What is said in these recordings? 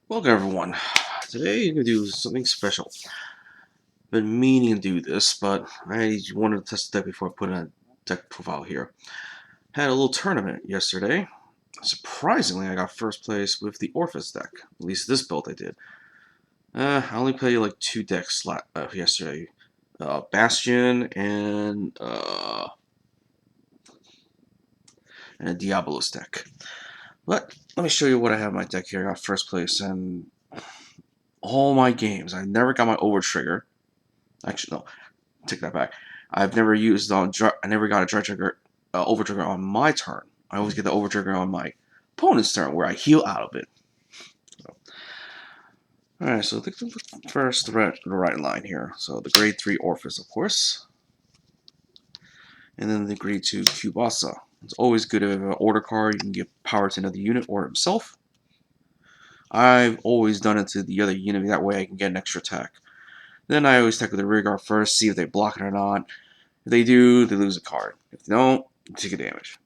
Welcome everyone. Today I'm going to do something special. Been meaning to do this, but I wanted to test the deck before I put in a deck profile here. Had a little tournament yesterday. Surprisingly, I got first place with the Orfist deck. At least this build I did. I only played like two decks yesterday. Bastion and a Diabolos deck. But let me show you what I have in my deck here. I got first place in all my games. I never got my over trigger. Actually, no. Take that back. I've never used I never got a dry trigger, over trigger on my turn. I always get the over trigger on my opponent's turn, where I heal out of it. So, all right, so first the right line here. So the grade 3 Orfist, of course, and then the grade 2 Cubasa. It's always good if you have an order card. You can give power to another unit or himself. I've always done it to the other unit. That way I can get an extra attack. Then I always attack with the rear guard first, see if they block it or not. If they do, they lose a card. If they don't, you take a damage.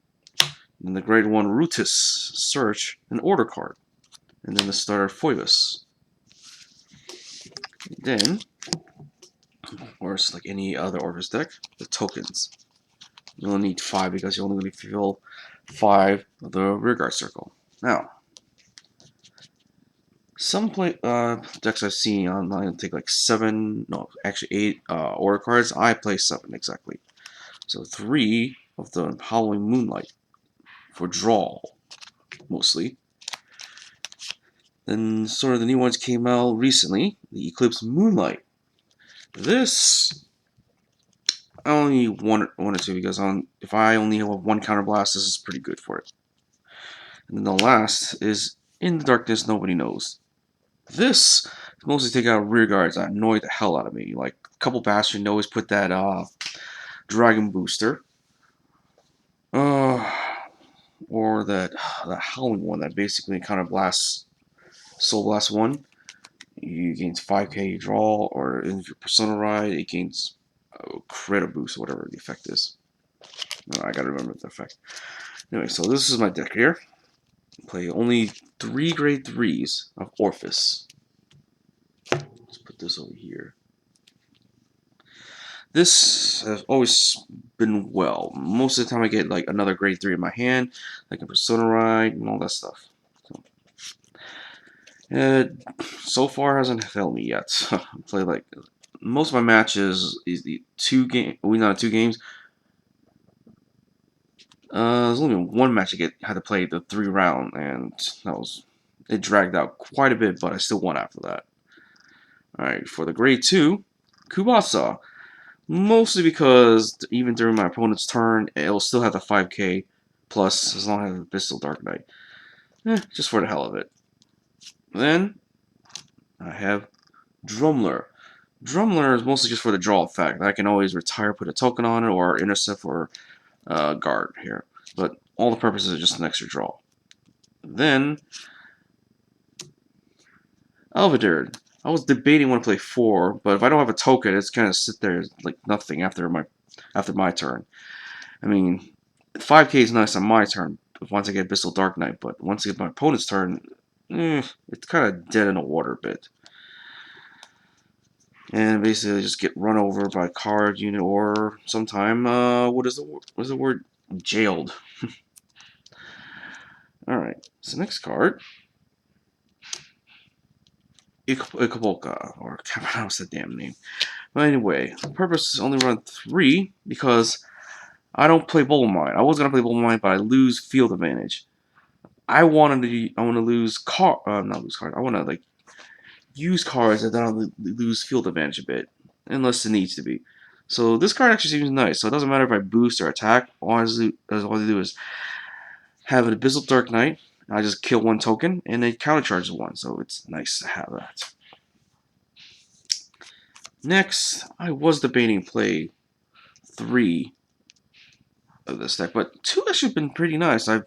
And the grade 1 Rutus, Search, an order card. And then the starter Phoebus. Then, of course, like any other Orfist deck, the tokens. You only need 5 because you only need to fill 5 of the rearguard circle. Now, some decks I've seen online take like 7, no, actually 8 order cards. I play 7 exactly. So 3 of the Howling Moonlight for draw, mostly. Then sort of the new ones came out recently, the Eclipse Moonlight. This I only need one or two because if I only have one counterblast, this is pretty good for it. And then the last is In the Darkness Nobody Knows. This mostly take out rear guards that annoy the hell out of me. Like a couple bastion always put that dragon booster. Or that howling one that basically counterblasts Soul Blast 1. You gains 5k you draw, or in your Persona ride, it gains crit boost, or whatever the effect is. No, I gotta remember the effect. Anyway, so this is my deck here. Play only 3 grade 3s of Orfist. Let's put this over here. This has always been well. Most of the time I get like another grade 3 in my hand, like a Persona ride and all that stuff. So far hasn't failed me yet. I play like most of my matches is the 2 game. We not 2 games. There's only one match I had to play the 3 round, and it dragged out quite a bit, but I still won after that. All right, for the grade 2, Kubasa, mostly because even during my opponent's turn, it'll still have the 5k plus as long as I have Pistol Dark Knight. Just for the hell of it. Then I have Drumler. Drumler is mostly just for the draw effect. I can always retire, put a token on it, or intercept or guard here. But all the purposes are just an extra draw. Then Alviderd. I was debating when to play 4, but if I don't have a token, it's kind of sit there like nothing after my turn. I mean, 5k is nice on my turn once I get Abyssal Dark Knight, but once I get my opponent's turn, it's kind of dead in the water a bit. And basically just get run over by card unit or sometime what is the word? Jailed. Alright, so next card. Ikabolka, or I can't pronounce that damn name. But anyway, the purpose is only run 3 because I don't play Bubble Mine. I was gonna play Bubble Mine, but I lose field advantage. I want to lose not lose card. I want to like use cards that don't lose field advantage a bit, unless it needs to be. So this card actually seems nice. So it doesn't matter if I boost or attack. All I do is have an Abyssal Dark Knight. I just kill 1 token, and it countercharges 1. So it's nice to have that. Next, I was debating play 3 of this deck, but 2 actually been pretty nice. I've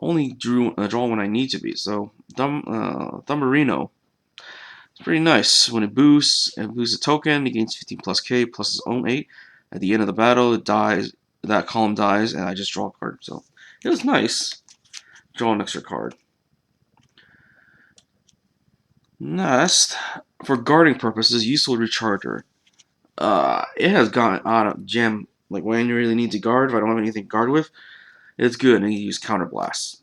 only draw when I need to be. So Dumbarino. It's pretty nice. When it boosts a token, it gains 15 plus K plus its own 8. At the end of the battle, it dies. That column dies, and I just draw a card. So it was nice. Draw an extra card. Next, for guarding purposes, useful recharger. It has gone out of jam. Like when you really need to guard, if I don't have anything to guard with, it's good. And you use counter blast,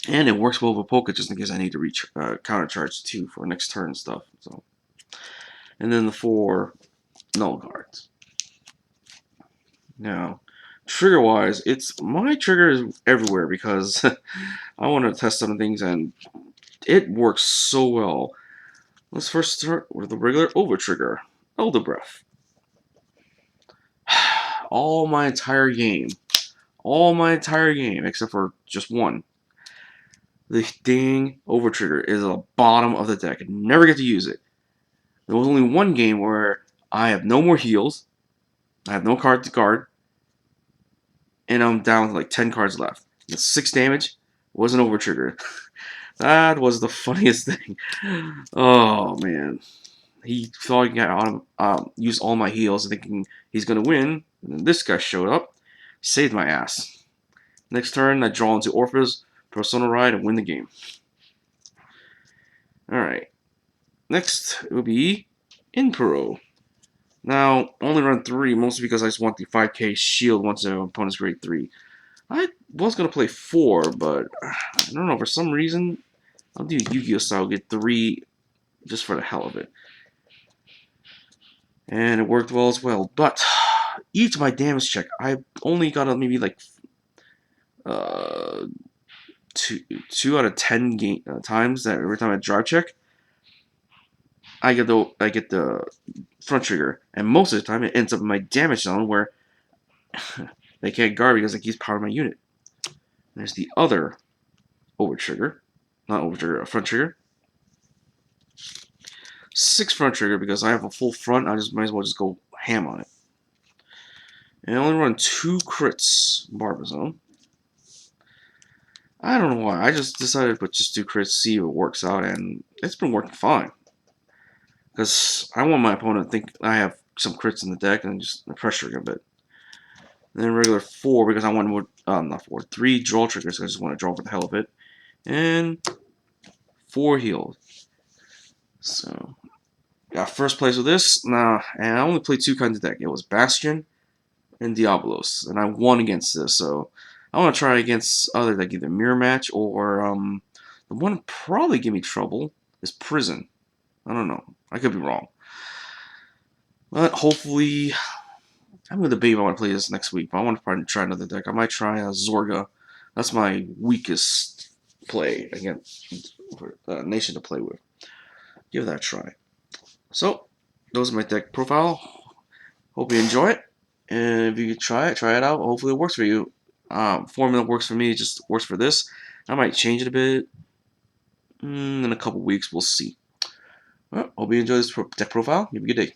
and it works well with Poke just in case I need to reach counter charge too for next turn and stuff. So, and then the 4 null guards. Now, trigger wise, my trigger is everywhere because I want to test some things and it works so well. Let's first start with the regular over trigger, Elder Breath. All my entire game, except for just one. The dang over trigger is at the bottom of the deck. I never get to use it. There was only one game where I have no more heals, I have no card to guard, and I'm down to like 10 cards left. It's 6 damage, was an over trigger. That was the funniest thing. Oh man. He thought he got use all my heals thinking he's gonna win. And then this guy showed up, saved my ass. Next turn I draw into Orfist, Persona Ride, and win the game. Alright. Next it will be Impero. Now, only run 3, mostly because I just want the 5k shield once the opponent's grade 3. I was going to play 4, but I don't know, for some reason, I'll do Yu-Gi-Oh! Style, get 3 just for the hell of it. And it worked well as well, but each of my damage check, I only got maybe like 2 out of 10 times that every time I drive check, I get the front trigger, and most of the time it ends up in my damage zone where they can't guard because it keeps powering my unit. There's the other over trigger, not over trigger, a front trigger. 6 front trigger because I have a full front. I just might as well just go ham on it. And I only run 2 crits, Barbazone. I don't know why. I just decided to put just 2 crits, see if it works out, and it's been working fine. Because I want my opponent to think I have some crits in the deck and just pressuring a bit. And then regular 4 because I want more, not 4, 3 draw triggers. I just want to draw for the hell of it. And 4 healed. So, got first place with this. Nah, and I only played 2 kinds of deck. It was Bastion and Diabolos. And I won against this, so I want to try against other deck, either Mirror Match or, the one that probably give me trouble is Prison. I don't know. I could be wrong. But hopefully, I'm going to debate if I want to play this next week. But I want to probably try another deck. I might try Zorga. That's my weakest play against nation to play with. Give that a try. So, those are my deck profile. Hope you enjoy it. And if you try it out. Hopefully it works for you. Formula works for me. It just works for this. I might change it a bit. In a couple weeks, we'll see. Well, hope you enjoy this deck profile. You have a good day.